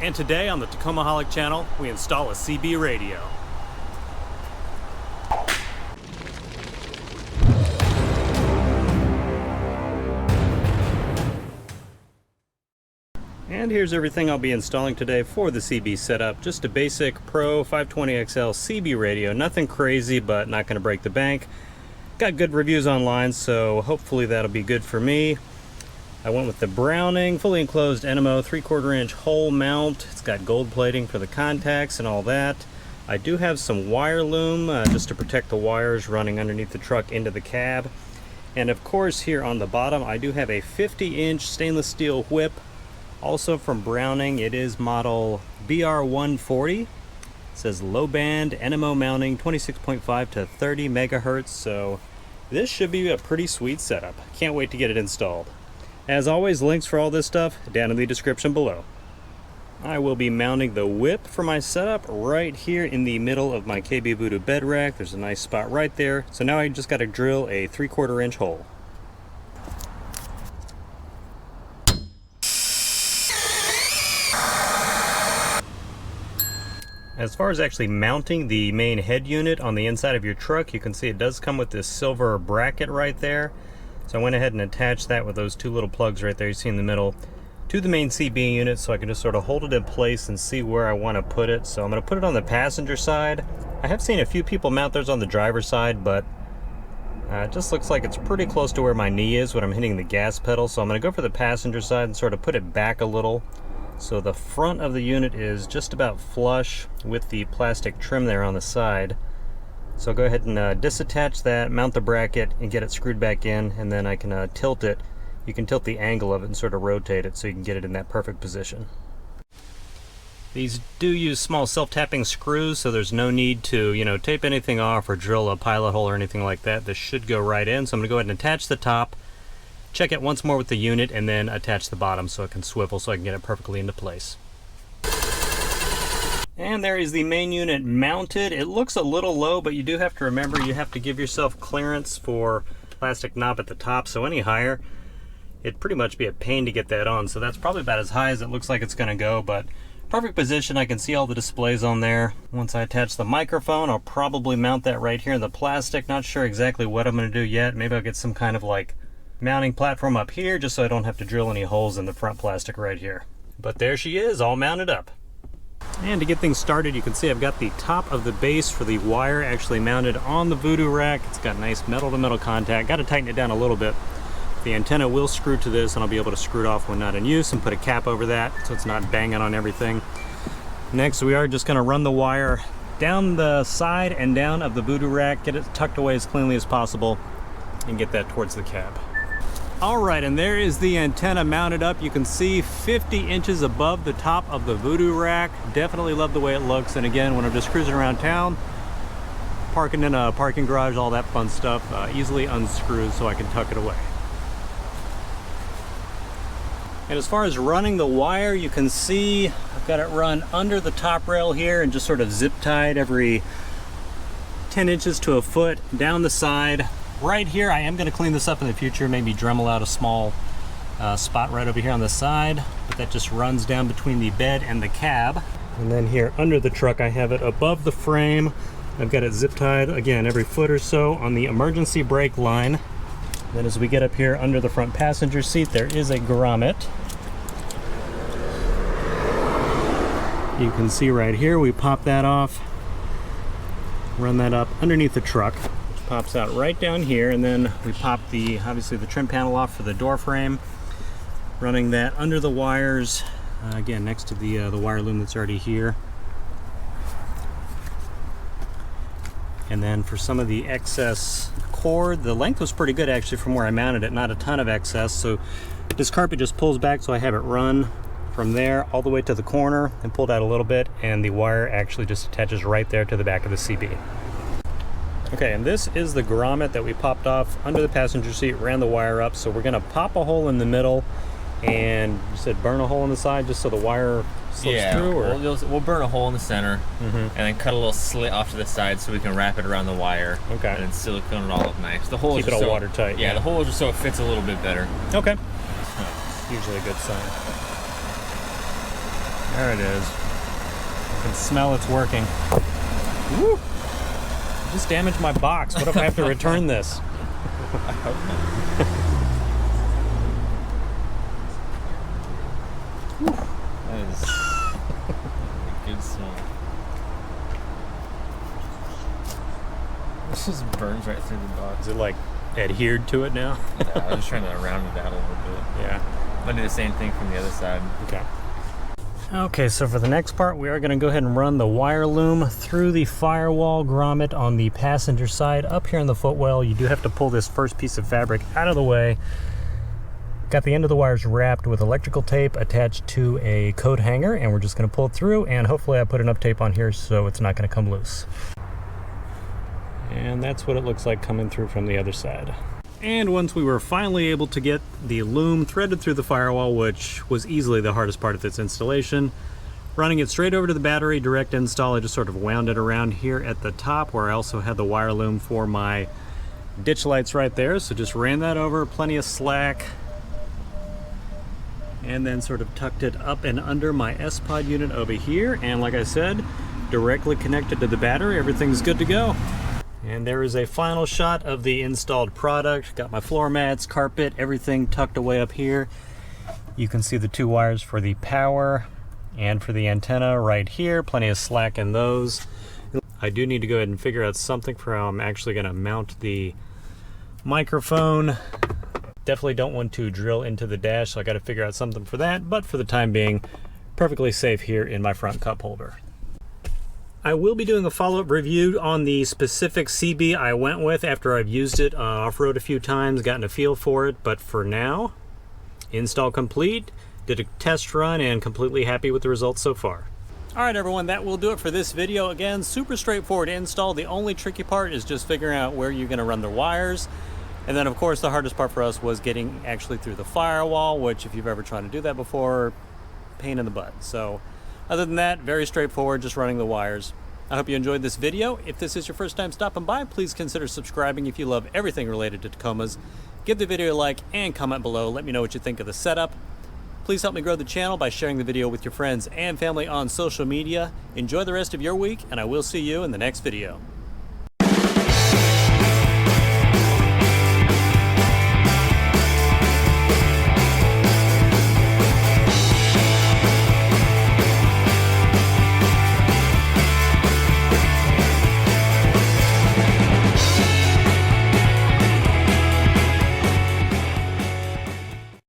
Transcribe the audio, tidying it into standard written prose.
And today on the Tacomaholic channel, we install a CB radio. And here's everything I'll be installing today for the CB setup. Just a basic PRO520XL CB radio. Nothing crazy, but not going to break the bank. Got good reviews online, so hopefully that'll be good for me. I went with the Browning, fully enclosed NMO 3/4 inch hole mount. It's got gold plating for the contacts and all that. I do have some wire loom just to protect the wires running underneath the truck into the cab. And of course here on the bottom I do have a 50-inch stainless steel whip, also from Browning. It is model BR140. It says low band NMO mounting 26.5 to 30 megahertz, so this should be a pretty sweet setup. Can't wait to get it installed. As always, links for all this stuff down in the description below. I will be mounting the whip for my setup right here in the middle of my KB Voodoo bed rack. There's a nice spot right there. So now I just got to drill a 3/4 inch hole. As far as actually mounting the main head unit on the inside of your truck, you can see it does come with this silver bracket right there. So I went ahead and attached that with those two little plugs right there you see in the middle to the main CB unit, so I can just sort of hold it in place and see where I want to put it. So I'm going to put it on the passenger side. I have seen a few people mount theirs on the driver's side, but it just looks like it's pretty close to where my knee is when I'm hitting the gas pedal. So I'm going to go for the passenger side and sort of put it back a little. So the front of the unit is just about flush with the plastic trim there on the side. So I'll go ahead and disattach that, mount the bracket, and get it screwed back in, and then I can tilt it. You can tilt the angle of it and sort of rotate it so you can get it in that perfect position. These do use small self-tapping screws, so there's no need to, tape anything off or drill a pilot hole or anything like that. This should go right in. So I'm going to go ahead and attach the top, check it once more with the unit, and then attach the bottom so it can swivel so I can get it perfectly into place. And there is the main unit mounted. It looks a little low, but you do have to remember you have to give yourself clearance for plastic knob at the top, so any higher, it'd pretty much be a pain to get that on. So that's probably about as high as it looks like it's gonna go, but perfect position. I can see all the displays on there. Once I attach the microphone, I'll probably mount that right here in the plastic. Not sure exactly what I'm gonna do yet. Maybe I'll get some kind of like mounting platform up here just so I don't have to drill any holes in the front plastic right here. But there she is, all mounted up. And to get things started, you can see I've got the top of the base for the wire actually mounted on the Voodoo rack. It's got nice metal-to-metal contact. Got to tighten it down a little bit. The antenna will screw to this, and I'll be able to screw it off when not in use and put a cap over that so it's not banging on everything. Next, we are just going to run the wire down the side and down of the Voodoo rack, get it tucked away as cleanly as possible, and get that towards the cab. Alright, and there is the antenna mounted up. You can see 50 inches above the top of the Voodoo rack. Definitely love the way it looks. And again, when I'm just cruising around town, parking in a parking garage, all that fun stuff, easily unscrews so I can tuck it away. And as far as running the wire, you can see I've got it run under the top rail here and just sort of zip tied every 10 inches to a foot down the side. Right here, I am going to clean this up in the future, maybe Dremel out a small spot right over here on the side, but that just runs down between the bed and the cab. And then here under the truck, I have it above the frame. I've got it zip tied, again, every foot or so on the emergency brake line. Then as we get up here under the front passenger seat, there is a grommet. You can see right here, we pop that off, run that up underneath the truck. Pops out right down here, and then we pop obviously the trim panel off for the door frame, running that under the wires, again next to the wire loom that's already here. And then for some of the excess cord, the length was pretty good actually from where I mounted it, not a ton of excess, so this carpet just pulls back, so I have it run from there all the way to the corner and pulled out a little bit, and the wire actually just attaches right there to the back of the CB. Okay, and this is the grommet that we popped off under the passenger seat, ran the wire up. So we're gonna pop a hole in the middle, and you said burn a hole in the side just so the wire slips through? Or? We'll burn a hole in the center, and then cut a little slit off to the side so we can wrap it around the wire. Okay. And then silicone it all up nice. The hole keep it all watertight. Yeah, the hole is just so it fits a little bit better. Okay. Usually a good sign. There it is. I can smell it's working. Woo! I just damaged my box. What if I have to return this? I hope not. That is a good smell. This just burns right through the box. Is it like adhered to it now? Yeah, I was just trying to round it out a little bit. Yeah. I'll do the same thing from the other side. Okay. Okay, so for the next part, we are going to go ahead and run the wire loom through the firewall grommet on the passenger side. Up here in the footwell, you do have to pull this first piece of fabric out of the way. Got the end of the wires wrapped with electrical tape attached to a coat hanger, and we're just going to pull it through, and hopefully I put enough tape on here so it's not going to come loose. And that's what it looks like coming through from the other side. And once we were finally able to get the loom threaded through the firewall, which was easily the hardest part of this installation, running it straight over to the battery, direct install, I just sort of wound it around here at the top where I also had the wire loom for my ditch lights right there. So just ran that over, plenty of slack, and then sort of tucked it up and under my S-Pod unit over here. And like I said, directly connected to the battery, everything's good to go. And there is a final shot of the installed product. Got my floor mats, carpet, everything tucked away up here. You can see the two wires for the power and for the antenna right here. Plenty of slack in those. I do need to go ahead and figure out something for how I'm actually going to mount the microphone. Definitely don't want to drill into the dash, so I got to figure out something for that. But for the time being, perfectly safe here in my front cup holder. I will be doing a follow-up review on the specific CB I went with after I've used it off-road a few times, gotten a feel for it, but for now, install complete, did a test run, and completely happy with the results so far. Alright everyone, that will do it for this video. Again, super straightforward install. The only tricky part is just figuring out where you're going to run the wires. And then of course the hardest part for us was getting actually through the firewall, which if you've ever tried to do that before, pain in the butt. So other than that, very straightforward, just running the wires. I hope you enjoyed this video. If this is your first time stopping by, please consider subscribing if you love everything related to Tacomas. Give the video a like and comment below. Let me know what you think of the setup. Please help me grow the channel by sharing the video with your friends and family on social media. Enjoy the rest of your week, and I will see you in the next video.